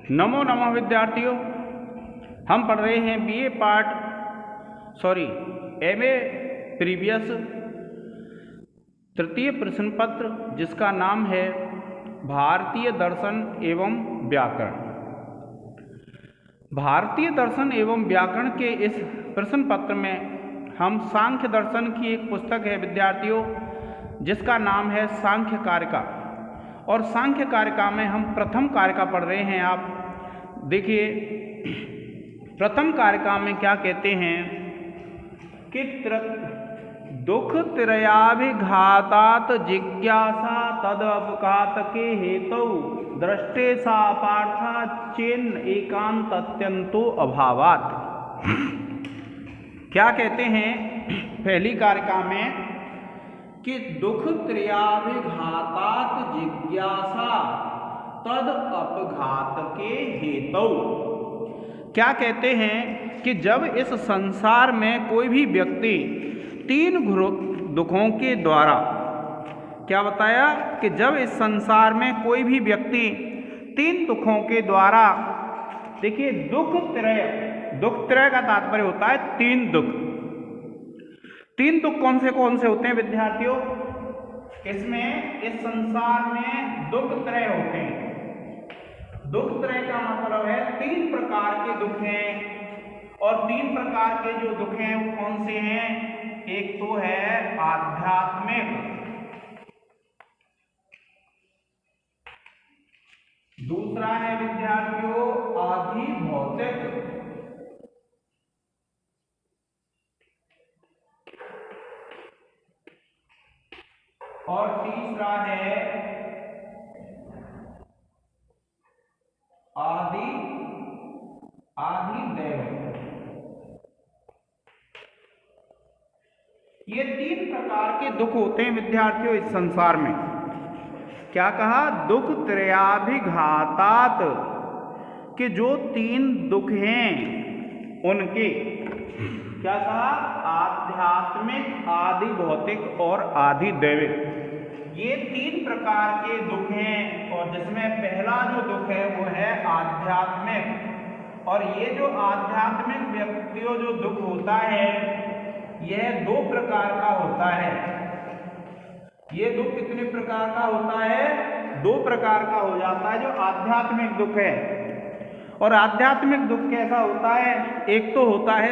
नमो नमः विद्यार्थियों, हम पढ़ रहे हैं एमए प्रीवियस तृतीय प्रश्न पत्र, जिसका नाम है भारतीय दर्शन एवं व्याकरण। भारतीय दर्शन एवं व्याकरण के इस प्रश्न पत्र में हम सांख्य दर्शन की एक पुस्तक है विद्यार्थियों, जिसका नाम है सांख्य कारिका। और सांख्य कारिका में हम प्रथम कारिका पढ़ रहे हैं। आप देखिए, प्रथम कारिका में क्या कहते हैं कि दुख त्रयाभिघातात् जिज्ञासा तदपघातके हेतौ दृष्टे सा पार्था चेन्न एकांत अत्यंतो अभावात्। क्या कहते हैं पहली कारिका में कि दुख त्रयाभिघातात् जिज्ञासा तद अपघातके हेतौ। क्या कहते हैं कि जब इस संसार में कोई भी व्यक्ति तीन दुखों के द्वारा, क्या बताया कि जब इस संसार में कोई भी व्यक्ति तीन दुखों के द्वारा, देखिए दुख त्रय का तात्पर्य होता है तीन दुख। तीन दुख कौन से होते हैं विद्यार्थियों? इसमें इस संसार में दुख त्रय होते हैं। दुख त्रय का मतलब है तीन प्रकार के दुख हैं, और तीन प्रकार के जो दुख हैं वो कौन से हैं? एक तो है आध्यात्मिक, दूसरा है विद्यार्थियों आधि भौतिक, और तीसरा है आदि दैविक। ये तीन प्रकार के दुख होते हैं विद्यार्थियों इस संसार में। क्या कहा? दुख त्रयाभिघातात्, कि जो तीन दुख हैं उनके, क्या कहा? आध्यात्मिक, आदि भौतिक और आदि दैविक। ये तीन प्रकार के दुख हैं, और जिसमें पहला जो दुख है वो है आध्यात्मिक। और ये जो आध्यात्मिक व्यक्तियों जो दुख होता है, यह दो प्रकार का होता है। ये दुख कितने प्रकार का होता है? दो प्रकार का हो जाता है जो आध्यात्मिक दुख है। और आध्यात्मिक दुख कैसा होता है? एक तो होता है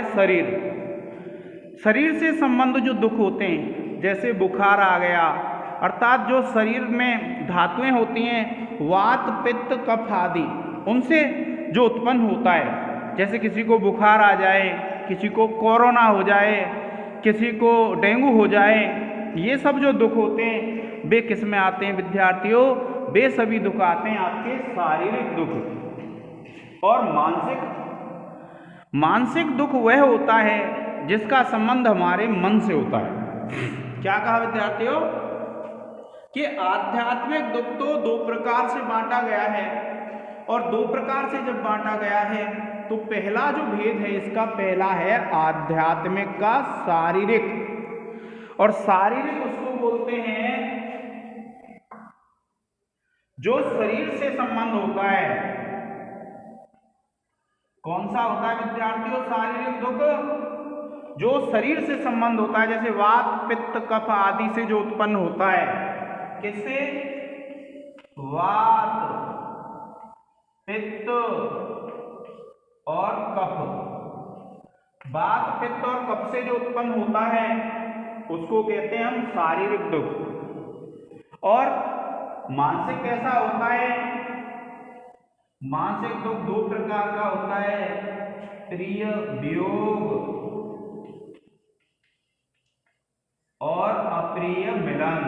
शरीर से संबंध जो दुख होते हैं, जैसे बुखार आ गया, अर्थात जो शरीर में धातुएं होती हैं वात पित्त कफ आदि, उनसे जो उत्पन्न होता है। जैसे किसी को बुखार आ जाए, किसी को कोरोना हो जाए, किसी को डेंगू हो जाए, ये सब जो दुख होते हैं वे किस में आते हैं विद्यार्थियों? वे सभी दुख आते हैं आपके शारीरिक दुख। और मानसिक दुख वह होता है जिसका संबंध हमारे मन से होता है। क्या कहा विद्यार्थियों? कि आध्यात्मिक दुख तो दो प्रकार से बांटा गया है, और दो प्रकार से जब बांटा गया है तो पहला जो भेद है इसका, पहला है आध्यात्मिक का शारीरिक। और शारीरिक उसको बोलते हैं जो शरीर से संबंध होता है। कौन सा होता है विद्यार्थियों शारीरिक दुख? जो शरीर से संबंध होता है, जैसे वात पित्त कफ आदि से जो उत्पन्न होता है। किससे? वात पित्त और कफ। वात पित्त और कफ से जो उत्पन्न होता है उसको कहते हैं हम शारीरिक दुख। और मानसिक कैसा होता है? मानसिक दुख दो प्रकार का होता है, प्रिय वियोग और अप्रिय मिलन।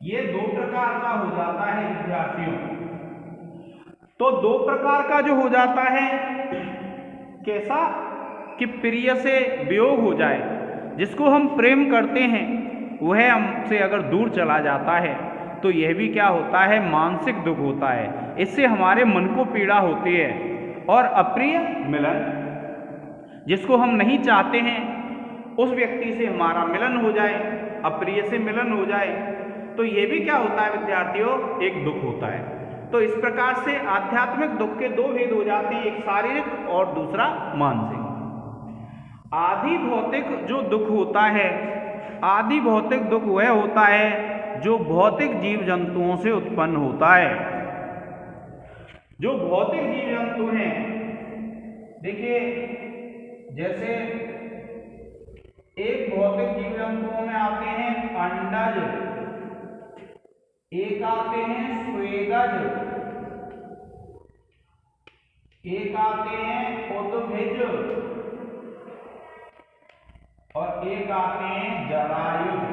ये दो प्रकार का हो जाता है विद्यार्थियों। तो दो प्रकार का जो हो जाता है, कैसा? कि प्रिय से वियोग हो जाए, जिसको हम प्रेम करते हैं वह हमसे अगर दूर चला जाता है तो यह भी क्या होता है? मानसिक दुख होता है। इससे हमारे मन को पीड़ा होती है। और अप्रिय मिलन, जिसको हम नहीं चाहते हैं उस व्यक्ति से हमारा मिलन हो जाए, अप्रिय से मिलन हो जाए, तो ये भी क्या होता है विद्यार्थियों? एक दुख होता है। तो इस प्रकार से आध्यात्मिक दुख के दो भेद हो जाते हैं, एक शारीरिक और दूसरा मानसिक। आदि भौतिक जो दुख होता है, आदि भौतिक दुख वह होता है जो भौतिक जीव जंतुओं से उत्पन्न होता है। जो भौतिक जीव जंतु हैं, देखिए जैसे एक भौतिक जीव जंतुओं में आते हैं अंडज, एक आते हैं स्वेदज, एक आते हैं उद्भिज और एक आते हैं जरायुज।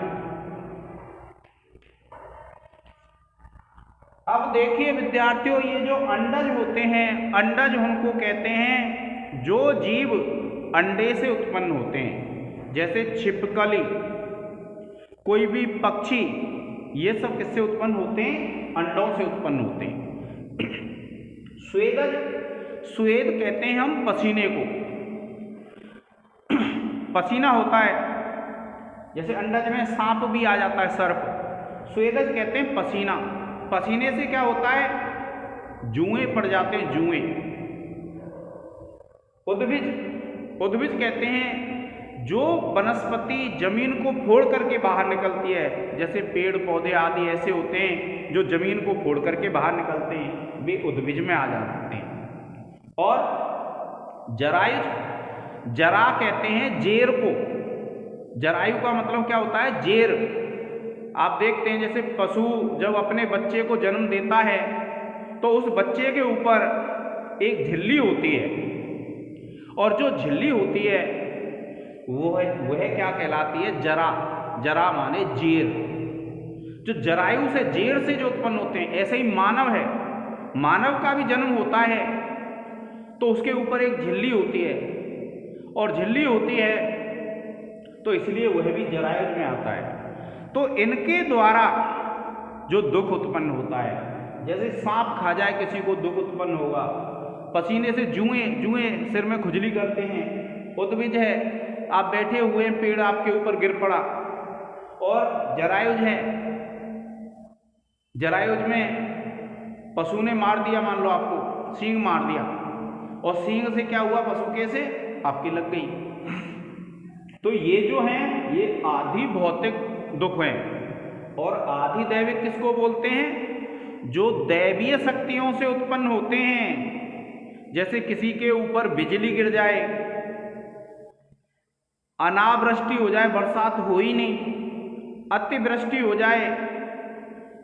अब देखिए विद्यार्थियों, ये जो अंडज होते हैं, अंडज उनको कहते हैं जो जीव अंडे से उत्पन्न होते हैं, जैसे छिपकली, कोई भी पक्षी, ये सब किससे उत्पन्न होते हैं? अंडों से उत्पन्न होते हैं। स्वेदज, स्वेद कहते हैं हम पसीने को, पसीना होता है, जैसे अंडज में सांप भी आ जाता है, सर्प। स्वेदज कहते हैं पसीना, पसीने से क्या होता है? जुएं पड़ जाते हैं, जुएं। उद्भिज, उद्भिज कहते हैं जो वनस्पति जमीन को फोड़ करके बाहर निकलती है, जैसे पेड़ पौधे आदि ऐसे होते हैं जो जमीन को फोड़ करके बाहर निकलते हैं, वे उद्भिज में आ जाते हैं। और जरायुज, जरा कहते हैं जेर को, जरायु का मतलब क्या होता है? जेर। आप देखते हैं जैसे पशु जब अपने बच्चे को जन्म देता है तो उस बच्चे के ऊपर एक झिल्ली होती है, और जो झिल्ली होती है वह क्या कहलाती है? जरा। जरा माने जेर। जो जरायु से, जेर से जो उत्पन्न होते हैं, ऐसे ही मानव है, मानव का भी जन्म होता है तो उसके ऊपर एक झिल्ली होती है, और झिल्ली होती है तो इसलिए वह भी जरायु में आता है। तो इनके द्वारा जो दुख उत्पन्न होता है, जैसे सांप खा जाए किसी को दुख उत्पन्न होगा, पसीने से जुएं, जुएं सिर में खुजली करते हैं। उद्भिज है, आप बैठे हुए हैं, पेड़ आपके ऊपर गिर पड़ा। और जरायुज है, जरायुज में पशु ने मार दिया, मान लो आपको सींग मार दिया, और सींग से क्या हुआ? पशु के से आपकी लग गई। तो ये जो हैं ये आदि भौतिक दुख हैं। और आदि दैविक किसको बोलते हैं? जो दैवीय शक्तियों से उत्पन्न होते हैं। जैसे किसी के ऊपर बिजली गिर जाए, अनावृष्टि हो जाए, बरसात हो ही नहीं, अतिवृष्टि हो जाए,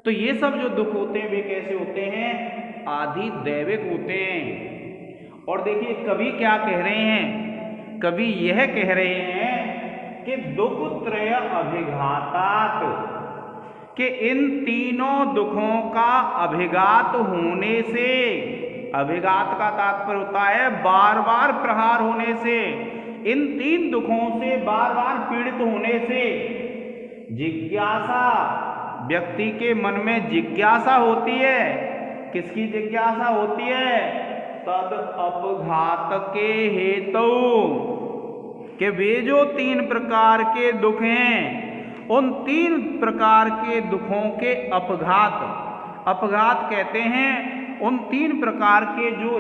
तो ये सब जो दुख होते हैं वे कैसे होते हैं? आदि दैविक होते हैं। और देखिए कवि क्या कह रहे हैं? कवि यह कह रहे हैं कि दुख त्रय अभिघातात, कि इन तीनों दुखों का अभिघात होने से, अभिघात का तात्पर्य होता है बार बार प्रहार होने से, इन तीन दुखों से बार बार पीड़ित होने से जिज्ञासा, व्यक्ति के मन में जिज्ञासा होती है। किसकी जिज्ञासा होती है? तद अपघात के हेतु, कि वे जो तीन प्रकार के दुख हैं, उन तीन प्रकार के दुखों के अपघात, अपघात कहते हैं उन तीन प्रकार के जो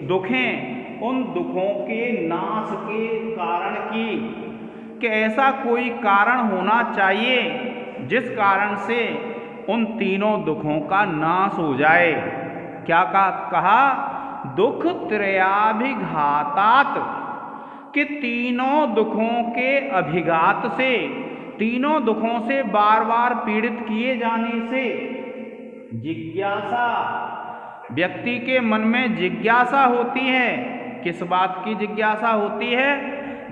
दुख हैं, उन दुखों के नाश के कारण की, कि ऐसा कोई कारण होना चाहिए जिस कारण से उन तीनों दुखों का नाश हो जाए। क्या कहा? दुख त्रयाभिघातात, कि तीनों दुखों के अभिघात से, तीनों दुखों से बार बार पीड़ित किए जाने से जिज्ञासा, व्यक्ति के मन में जिज्ञासा होती है। किस बात की जिज्ञासा होती है?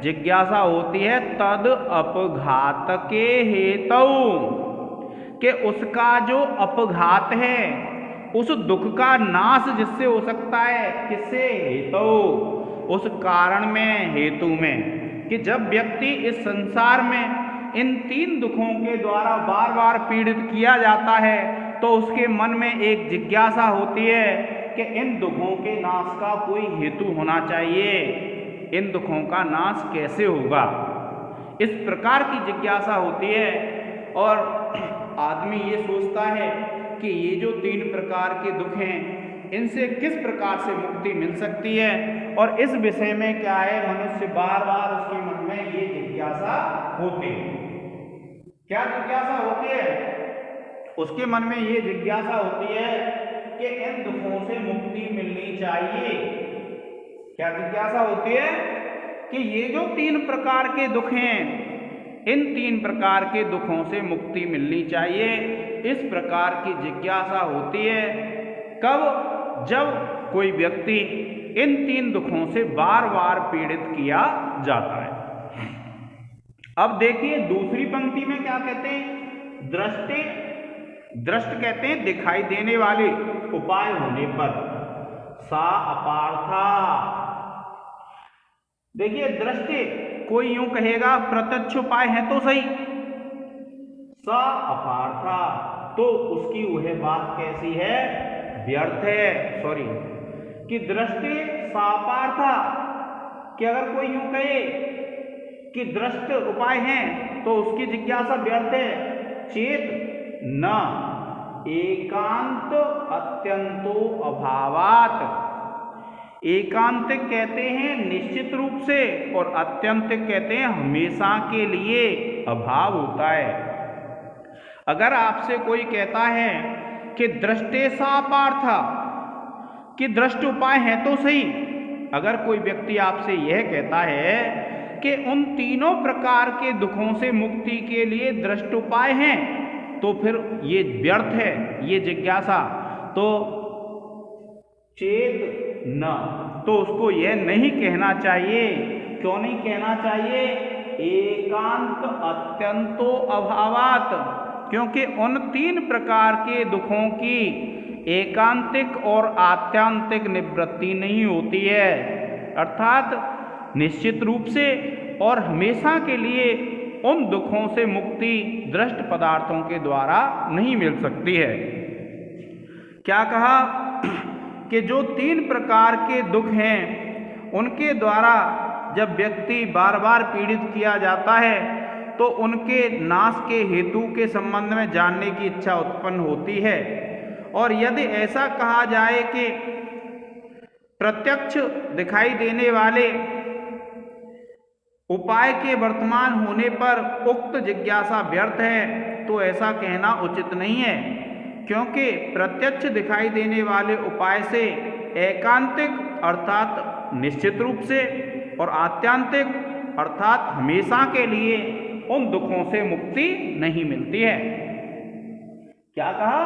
जिज्ञासा होती है तद अपघात के हेतु, कि उसका जो अपघात है, उस दुख का नाश जिससे हो सकता है, किससे? हेतु, उस कारण में, हेतु में। कि जब व्यक्ति इस संसार में इन तीन दुखों के द्वारा बार बार पीड़ित किया जाता है तो उसके मन में एक जिज्ञासा होती है कि इन दुखों के नाश का कोई हेतु होना चाहिए, इन दुखों का नाश कैसे होगा, इस प्रकार की जिज्ञासा होती है। और आदमी ये सोचता है कि ये जो 3 प्रकार के दुख हैं इनसे किस प्रकार से मुक्ति मिल सकती है। और इस विषय में क्या है, मनुष्य बार बार उसके मन में ये जिज्ञासा होती है। क्या जिज्ञासा होती है? उसके मन में ये जिज्ञासा होती है कि इन दुखों से मुक्ति मिलनी चाहिए। क्या जिज्ञासा होती है? कि ये जो 3 प्रकार के दुख हैं, इन 3 प्रकार के दुखों से मुक्ति मिलनी चाहिए। इस प्रकार की जिज्ञासा होती है कब? जब कोई व्यक्ति इन 3 दुखों से बार बार पीड़ित किया जाता है। अब देखिए दूसरी पंक्ति में क्या कहते हैं, दृष्ट कहते हैं दिखाई देने वाले उपाय होने पर, सा अपार्था। देखिए दृष्टि, कोई यूं कहेगा प्रत्यक्ष उपाय है तो सही, सा अपार्था, तो उसकी वह बात कैसी है, व्यर्थ है। सॉरी, कि दृष्टि सापार्था, कि अगर कोई यूं कहे कि दृष्ट उपाय हैं तो उसकी जिज्ञासा व्यर्थ है। चेत न एकांत अत्यंतो अभावात, एकांतिक कहते हैं निश्चित रूप से, और अत्यंतिक कहते हैं हमेशा के लिए अभाव होता है। अगर आपसे कोई कहता है कि दृष्टे सापार्था, कि दृष्ट उपाय है तो सही, अगर कोई व्यक्ति आपसे यह कहता है कि उन 3 प्रकार के दुखों से मुक्ति के लिए दृष्ट उपाय हैं, तो फिर ये व्यर्थ है ये जिज्ञासा। तो चेत न, तो उसको यह नहीं कहना चाहिए। क्यों नहीं कहना चाहिए? एकांत अत्यंतो अभावात, क्योंकि उन 3 प्रकार के दुखों की एकांतिक और आत्यांतिक निवृत्ति नहीं होती है, अर्थात निश्चित रूप से और हमेशा के लिए उन दुखों से मुक्ति दृष्ट पदार्थों के द्वारा नहीं मिल सकती है। क्या कहा कि जो 3 प्रकार के दुख हैं उनके द्वारा जब व्यक्ति बार बार पीड़ित किया जाता है तो उनके नाश के हेतु के संबंध में जानने की इच्छा उत्पन्न होती है। और यदि ऐसा कहा जाए कि प्रत्यक्ष दिखाई देने वाले उपाय के वर्तमान होने पर उक्त जिज्ञासा व्यर्थ है, तो ऐसा कहना उचित नहीं है, क्योंकि प्रत्यक्ष दिखाई देने वाले उपाय से एकांतिक अर्थात निश्चित रूप से और आत्यांतिक अर्थात हमेशा के लिए उन दुखों से मुक्ति नहीं मिलती है। क्या कहा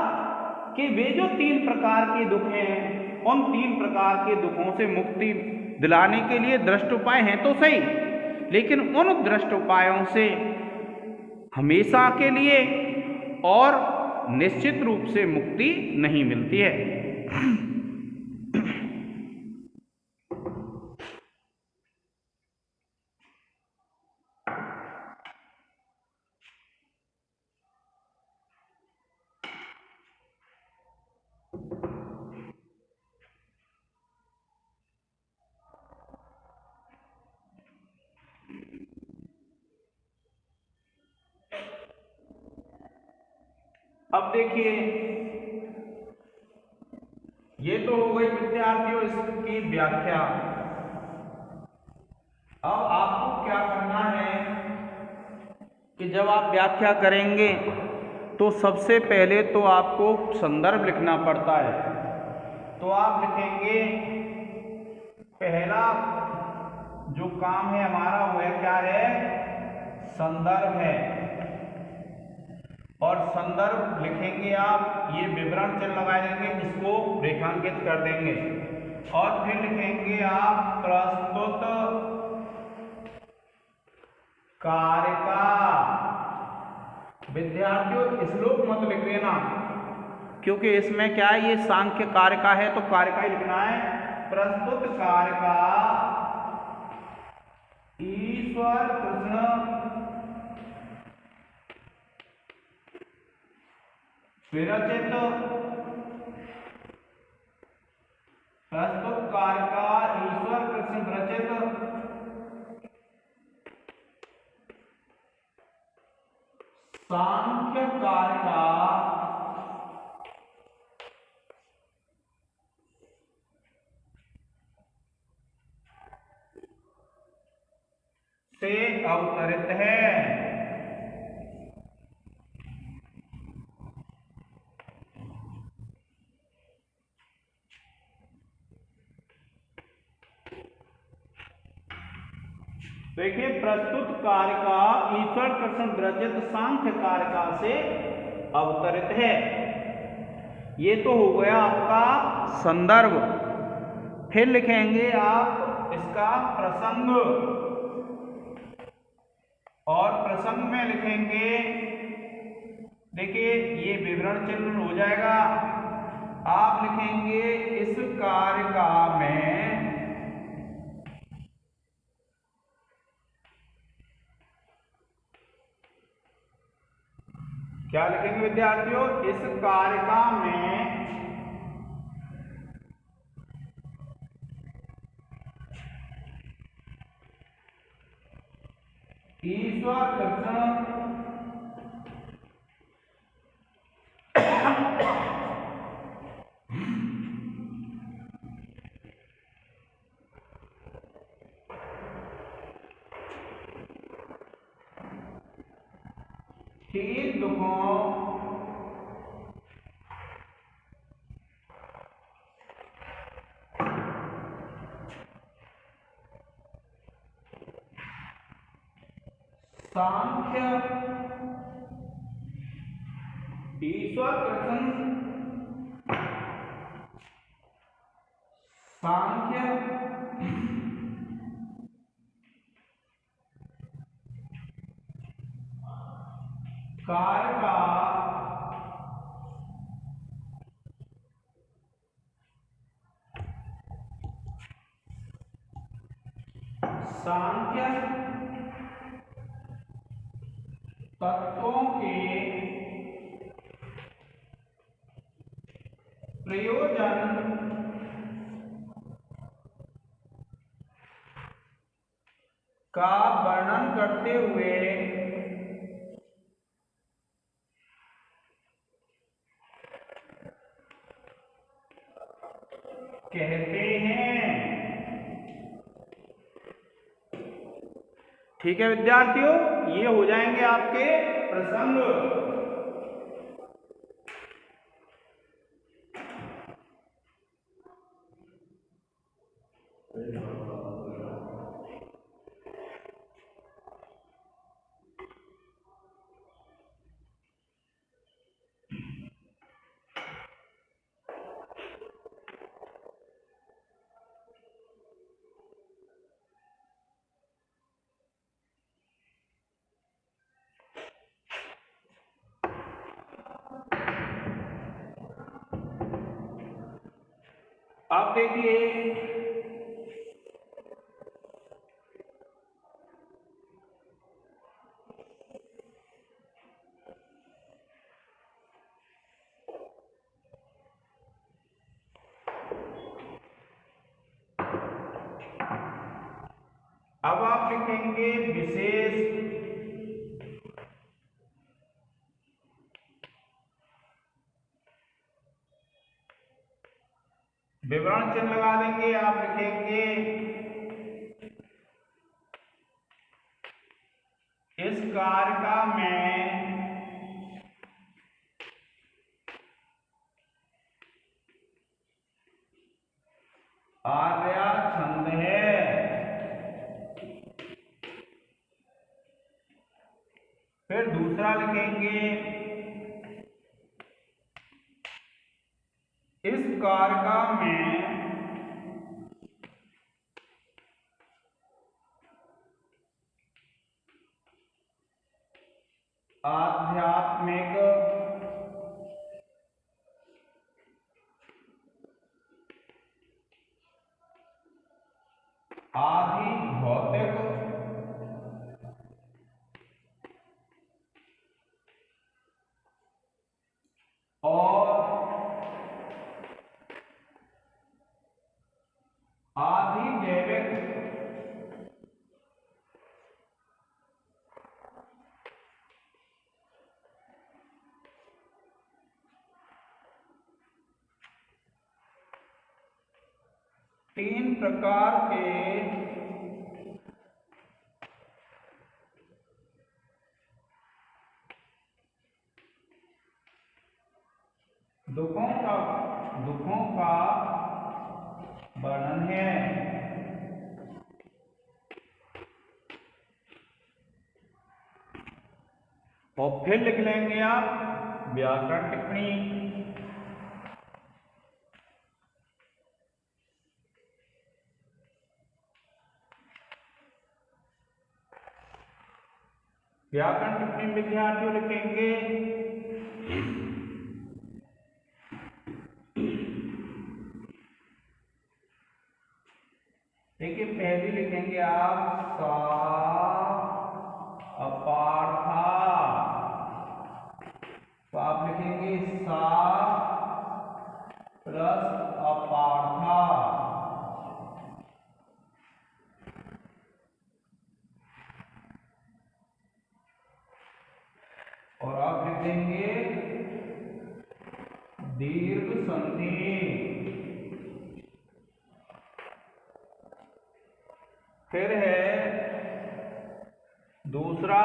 कि वे जो 3 प्रकार के दुख हैं, उन 3 प्रकार के दुखों से मुक्ति दिलाने के लिए दृष्ट उपाय हैं तो सही, लेकिन उन दृष्ट उपायों से हमेशा के लिए और निश्चित रूप से मुक्ति नहीं मिलती है। अब देखिए ये तो हो गई विद्यार्थियों इसकी व्याख्या। अब आपको क्या करना है कि जब आप व्याख्या करेंगे तो सबसे पहले तो आपको संदर्भ लिखना पड़ता है। तो आप लिखेंगे पहला जो काम है हमारा वह क्या है, संदर्भ है। और संदर्भ लिखेंगे आप, ये विवरण चिन्ह लगा देंगे, इसको रेखांकित कर देंगे। और फिर लिखेंगे आप प्रस्तुत कार्य का। विद्यार्थियों श्लोक मत लिख देना, क्योंकि इसमें क्या है, ये सांख्य कार्य का है तो कार्य का ही लिखना है। प्रस्तुत कार्य का ईश्वर कृष्ण विरचित, प्रस्तुत कार्य का ईश्वर कृष्ण विरचित सांख्य कार्य का अवतरित है। देखिए, प्रस्तुत कारिका ईश्वर कृष्ण विरचित सांख्य कारिका से अवतरित है। ये तो हो गया आपका संदर्भ। फिर लिखेंगे आप इसका प्रसंग, और प्रसंग में लिखेंगे, देखिए ये विवरण चिन्ह हो जाएगा। आप लिखेंगे इस कारिका में क्या लिखेंगे विद्यार्थियों? इस कारिका में ईश्वर कृष्ण तीन दुखों सांख्य ईश्वर कृष्ण सांख्य कारिका सांख्य तत्वों के प्रयोजन का वर्णन करते हुए कहते हैं। ठीक है विद्यार्थियों, ये हो जाएंगे आपके प्रसंग। आप देखिए, अब आप लिखेंगे विशेष विवरण चिन्ह लगा देंगे। आप लिखेंगे इस कारिका में आर्या छंद है। फिर दूसरा लिखेंगे इस कारिका में आध्यात्मिक आदि भौतिक और आदि जैविक तीन प्रकार के दुखों का वर्णन है। और फिर लिख लेंगे आप व्याकरण टिप्पणी। व्याकरण टिप्पणी विद्यार्थियों लिखेंगे देखिए, पहली लिखेंगे आप सा अपार्था, तो आप लिखेंगे सा प्लस अपार्था, और आप लिख देंगे दीर्घ संधि। फिर है दूसरा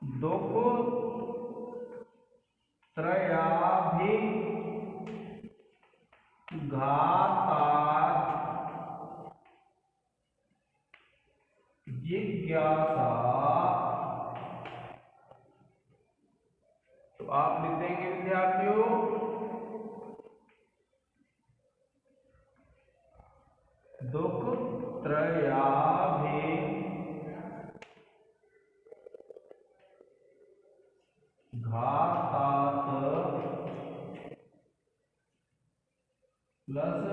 दुख त्रयाभिघातात् जिज्ञासा, तो आप लिख देंगे विद्यार्थियों दुख त्रयाभिघातात् प्लस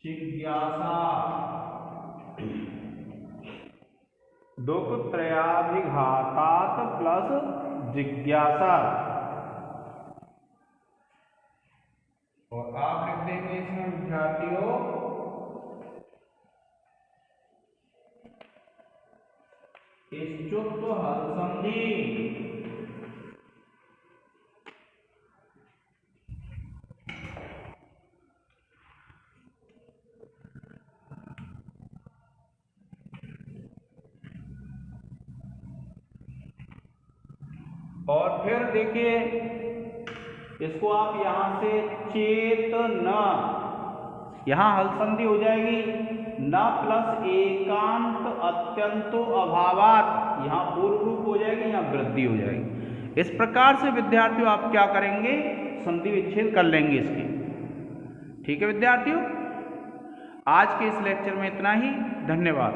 जिज्ञासा, दुख त्रयाभिघातात् प्लस जिज्ञासा, और आप लिख देंगे इसमें विद्यार्थियों इष्टुत्व हल संधि। और फिर देखिए इसको आप यहां से चेतन, यहां हल संधि हो जाएगी न प्लस एकांत अत्यंतो अभावात, यहां पूर्व रूप हो जाएगी, यहां वृद्धि हो जाएगी। इस प्रकार से विद्यार्थियों आप क्या करेंगे, संधि विच्छेद कर लेंगे इसके। ठीक है विद्यार्थियों, आज के इस लेक्चर में इतना ही। धन्यवाद।